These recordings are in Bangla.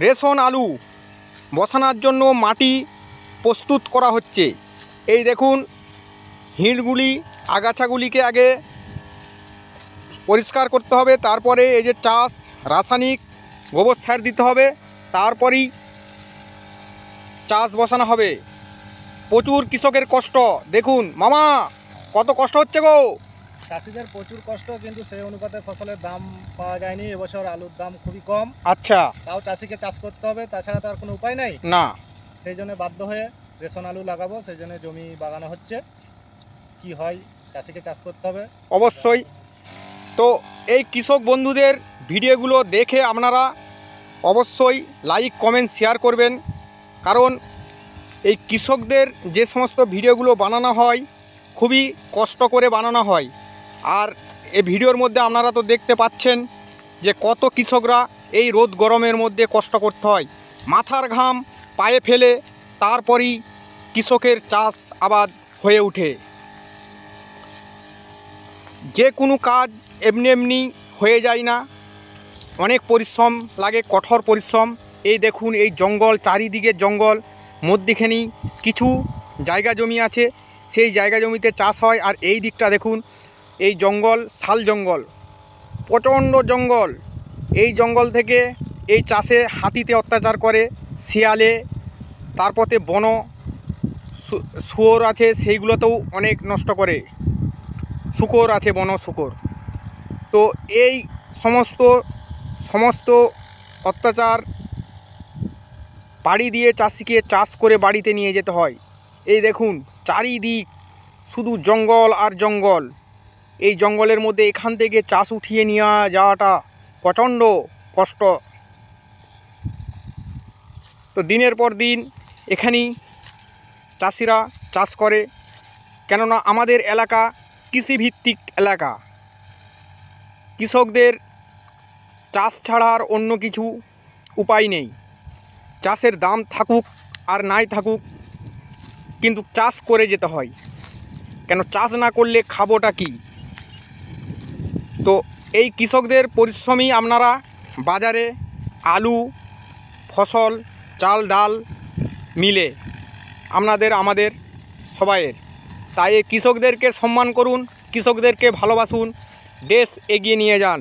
রেশন আলু বসানোর জন্য মাটি প্রস্তুত করা হচ্ছে। এই দেখুন, হিঁড়গুলি আগাছাগুলিকে আগে পরিষ্কার করতে হবে, তারপরে এই যে চাষ রাসায়নিক গোবর সার দিতে হবে, তারপরেই চাষ বসানো হবে। প্রচুর কৃষকের কষ্ট, দেখুন মামা কত কষ্ট হচ্ছে গো। চাষিদের প্রচুর কষ্ট, কিন্তু সেই অনুপাতে ফসলের দাম পাওয়া যায়নি। এবছর আলুর দাম খুবই কম। আচ্ছা, তাও চাষিকে চাষ করতে হবে, তাছাড়া তো আর কোনো উপায় নেই। না, সেই জন্য বাধ্য হয়ে রেশন আলু লাগাবো, সেই জন্য জমি বাগানো হচ্ছে। কি হয়, চাষিকে চাষ করতে হবে অবশ্যই। তো এই কৃষক বন্ধুদের ভিডিওগুলো দেখে আপনারা অবশ্যই লাইক কমেন্ট শেয়ার করবেন, কারণ এই কৃষকদের যে সমস্ত ভিডিওগুলো বানানো হয় খুবই কষ্ট করে বানানো হয়। আর এই ভিডিওর মধ্যে আপনারা তো দেখতে পাচ্ছেন যে কত কৃষকরা এই রোদ গরমের মধ্যে কষ্ট করতে হয়, মাথার ঘাম পায়ে ফেলে তারপরই কৃষকের চাষ আবাদ হয়ে ওঠে। যে কোনো কাজ এমনি এমনি হয়ে যায় না, অনেক পরিশ্রম লাগে, কঠোর পরিশ্রম। এই দেখুন, এই জঙ্গল, চারিদিকে জঙ্গল, মধ্যেখানেই কিছু জায়গা জমি আছে, সেই জায়গা জমিতে চাষ হয়। আর এই দিকটা দেখুন, এই জঙ্গল, শাল জঙ্গল, প্রচণ্ড জঙ্গল। এই জঙ্গল থেকে এই চাষে হাতিতে অত্যাচার করে, শিয়ালে, তারপরে বন শুয়োর আছে, সেইগুলোতেও অনেক নষ্ট করে, শূকর আছে, বন শূকর। তো এই সমস্ত অত্যাচার পাড়ি দিয়ে চাষিকে চাষ করে বাড়িতে নিয়ে যেতে হয়। এই দেখুন, চারিদিক শুধু জঙ্গল আর জঙ্গল। এই জঙ্গলের মধ্যে এখান থেকে চাষ উঠিয়ে নিয়ে যাওয়াটা প্রচণ্ড কষ্ট। তো দিনের পর দিন এখানেই চাষিরা চাষ করে, কেননা আমাদের এলাকা কৃষিভিত্তিক এলাকা। কৃষকদের চাষ ছাড়া আর অন্য কিছু উপায় নেই। চাষের দাম থাকুক আর নাই থাকুক, কিন্তু চাষ করে যেতে হয়, কেন চাষ না করলে খাবোটা কি। তো এই কৃষকদের পরিশ্রমী আপনারা বাজারে আলু, ফসল, চাল ডাল মিলে আমাদের সবাইয়ের। তাই এই কৃষকদেরকে সম্মান করুন, কৃষকদেরকে ভালোবাসুন, দেশ এগিয়ে নিয়ে যান।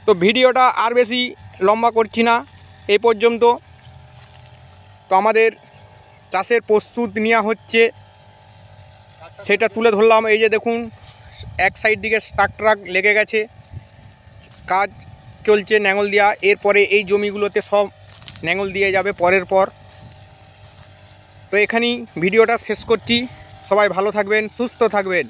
তো ভিডিওটা আর বেশি লম্বা করছি না, এই পর্যন্ত। তো আমাদের চাষের প্রস্তুত নেওয়া হচ্ছে, সেটা তুলে ধরলাম। এই যে দেখুন, এক সাইড দিকে ট্রাক লেগে গেছে, কাজ চলছে ন্যাঙল দেওয়া। এরপরে এই জমিগুলোতে সব ন্যাঙল দিয়ে যাবে পরের পর। তো এখানেই ভিডিওটা শেষ করছি। সবাই ভালো থাকবেন, সুস্থ থাকবেন।